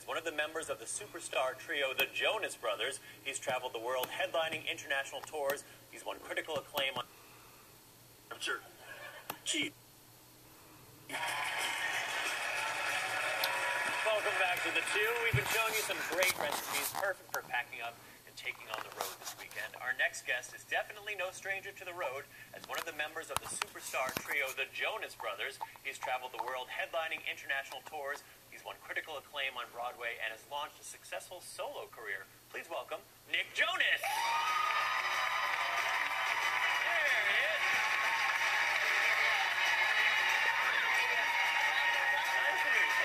As one of the members of the superstar trio, the Jonas Brothers, he's traveled the world headlining international tours. He's won critical acclaim on... Welcome back to The Two. We've been showing you some great recipes, perfect for packing up and taking on the road this weekend. Our next guest is definitely no stranger to the road. As one of the members of the superstar trio, the Jonas Brothers, he's traveled the world headlining international tours. He's won critical acclaim on Broadway and has launched a successful solo career. Please welcome Nick Jonas. There he is. Nice to meet you.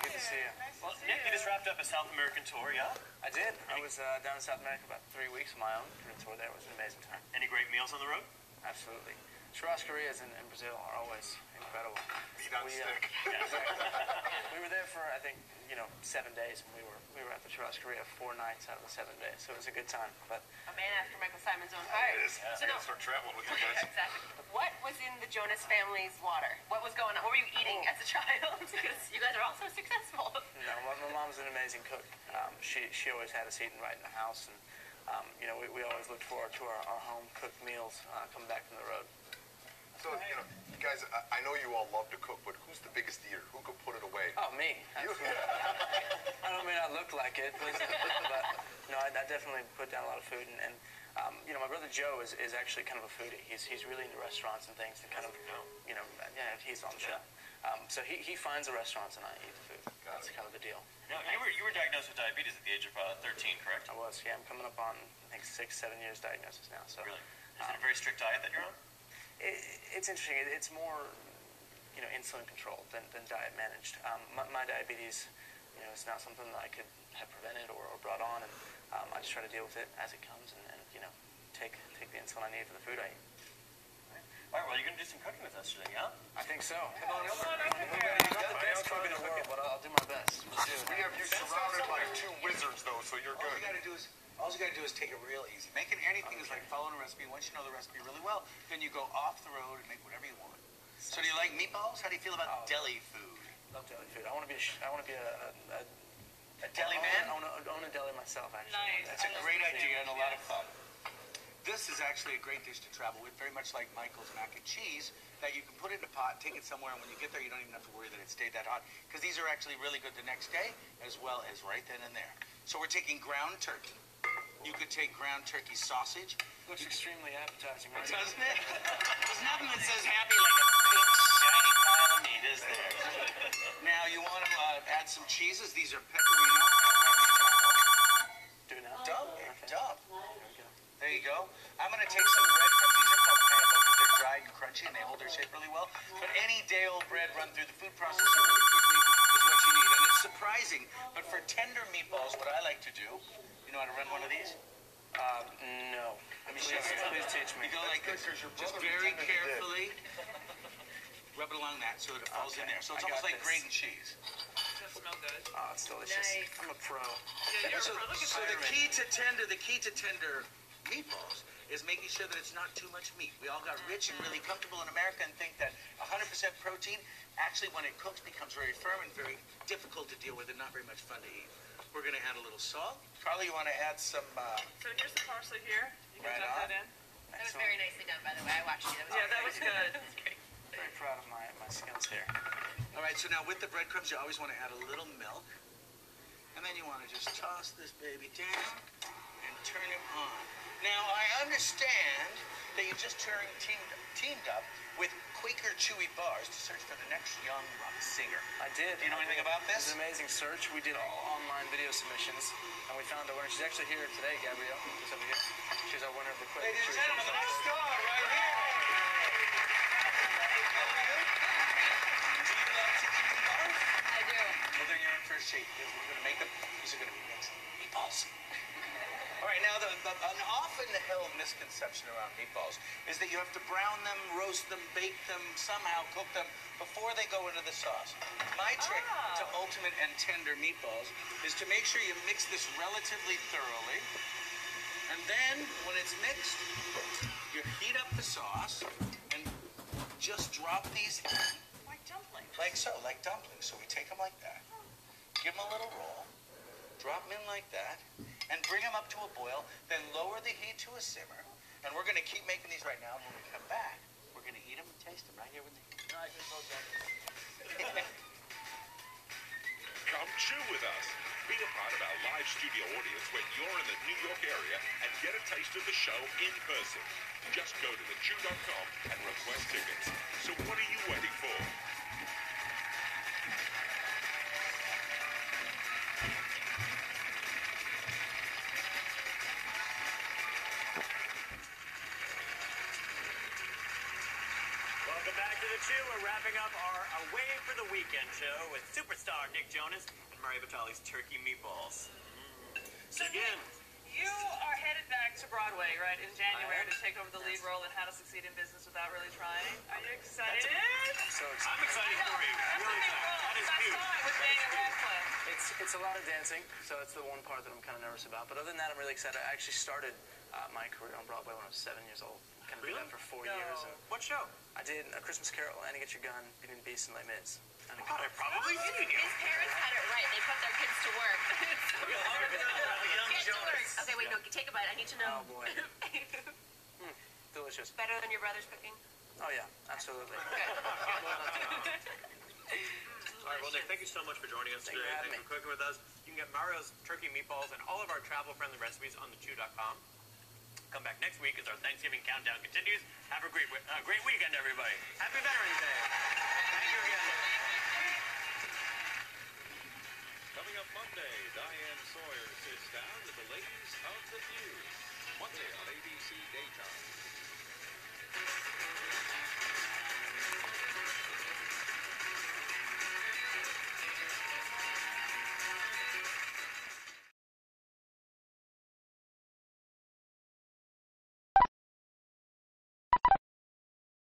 Good to see you. Well, Nick, you just wrapped up a South American tour, yeah? I did. I was down in South America about 3 weeks on my own. The tour there was an amazing time. Any great meals on the road? Absolutely. Churrascarias in Brazil are always incredible. Meat on stick. We were there for, I think, 7 days, and we were at the churrascaria 4 nights out of the 7 days, so it was a good time. But a man after Michael Simon's own heart. It is. So I gotta start traveling with you guys. Exactly. What was in the Jonas family's water? What was going on? What were you eating as a child? Because you guys are all so successful. No, my mom's an amazing cook. She always had us eating right in the house, and we always looked forward to our home cooked meals coming back from the road. So, you guys, I know you all love to cook, but who's the biggest eater? Who could put it away? Oh, me. Absolutely. I don't mean I look like it, but no, I definitely put down a lot of food, and my brother Joe is actually kind of a foodie. He's really into restaurants and things, and kind of, he's on the show. So he finds the restaurants and I eat the food. That's kind of the deal. Now, you were diagnosed with diabetes at the age of 13, correct? I was, yeah. I'm coming up on, I think, 6-7 years diagnosis now. So really? Is it a very strict diet that you're on? It's interesting. It's more, insulin controlled than diet managed. My diabetes, is not something that I could have prevented or brought on, and I just try to deal with it as it comes, and take the insulin I need for the food I eat. All right, well, you're going to do some cooking with us today, yeah? I think so. Come on over. I'm not the best cook in the world, but I'll do my best. We have you surrounded by 2 wizards, though, so you're good. All you gotta do is take it real easy. Making anything is like following a recipe. Once you know the recipe really well, then you go off the road and make whatever you want. So do you like meatballs? How do you feel about deli food? Love deli food. I want to be a deli man? I want to own a deli myself, actually. Nice. That's a great idea and a lot of fun. This is actually a great dish to travel with, very much like Michael's mac and cheese, that you can put it in a pot, take it somewhere, and when you get there, you don't even have to worry that it stayed that hot, because these are actually really good the next day, as well as right then and there. So we're taking ground turkey. You could take ground turkey sausage. Looks extremely appetizing, right? Doesn't it? There's nothing that says happy like a pink, shiny pile of meat, is there? Now, you want to add some cheeses. These are pecorino. Do it now? Dub. Okay. Dub. There you go. I'm going to take some breadcrumbs. These are called panko because they're dried and crunchy and they hold their shape really well. But any day-old bread run through the food processor really quickly is what you need. And it's surprising, but for tender meatballs, what I like to do, you know how to run one of these? No. Please teach me. You go like this. Just very carefully rub it along that so that it falls in there. So it's almost like grating cheese. Does smell good. Oh, it's delicious. Nice. I'm a pro. Yeah, you're a pro. Look at So the key to tender meatballs is making sure that it's not too much meat. We all got rich and really comfortable in America and think that 100% protein, actually when it cooks, becomes very firm and very difficult to deal with and not very much fun to eat. We're going to add a little salt. Carly, you want to add some... So here's the parsley here. You can Right dump on. that in. That was very nicely done, by the way. I watched you. That was good. That was great. Very proud of my skills here. All right, so now with the breadcrumbs, you always want to add a little milk. And then you want to just toss this baby down and turn him on. Now, I understand that you just teamed up with Quaker Chewy Bars to search for the next young rock singer. I did. Do you know anything about this? It was an amazing search. We did all online video submissions, and we found a winner. She's actually here today, Gabrielle. She's over here. She's our winner of the quiz. Ladies and gentlemen, the next star right here. Do you love chicken meatballs? I do. Well, then you're in for a treat. We're going to make them. These are going to be mixed meatballs. All right, now an often held misconception around meatballs is that you have to brown them, roast them, bake them, somehow cook them before they go into the sauce. My trick to ultimate and tender meatballs is to make sure you mix this relatively thoroughly. And then, when it's mixed, you heat up the sauce and just drop these in. Like dumplings. Like so, like dumplings. So we take them like that, give them a little roll, drop them in like that, and bring them up to a boil, then lower the heat to a simmer. And we're going to keep making these right now, and when we come back, we're going to eat them and taste them right here with the heat. Nice and so done. Come chew with us. Be a part of our live studio audience when you're in the New York area and get a taste of the show in person. Just go to thechew.com and request tickets. So what are you waiting for? Welcome back to the Chew. We're wrapping up our Away for the Weekend show with superstar Nick Jonas and Maria Batali's turkey meatballs. So again, you are headed back to Broadway, right, in January to take over the lead role in How to Succeed in Business Without Really Trying. Are you excited? So I'm excited for you. Really excited. That is I huge. saw it with Daniel Radcliffe. it's a lot of dancing, so it's the one part that I'm kind of nervous about. But other than that, I'm really excited. I actually started my career on Broadway when I was 7 years old. Kind of did that for 4 years. And What show? I did A Christmas Carol, Annie Get Your Gun, Beauty and the Beast, and Les Mis. And Oh, they're probably feeding you. His parents had it right. They put their kids to work. Young Get to work. Jonas. Okay, wait, no, take a bite. I need to know. Oh boy, delicious. Better than your brother's cooking? Oh yeah, absolutely. All right, well, Nick, thank you so much for joining us Thank you today. for having Thanks for cooking with us. You can get Mario's turkey meatballs and all of our travel-friendly recipes on thechew.com. Come back next week as our Thanksgiving countdown continues. Have a great weekend, everybody. Happy Veterans Day. Thank you again, Nick. Coming up Monday, Diane Sawyer sits down with the ladies of The View. Monday on ABC Daytime.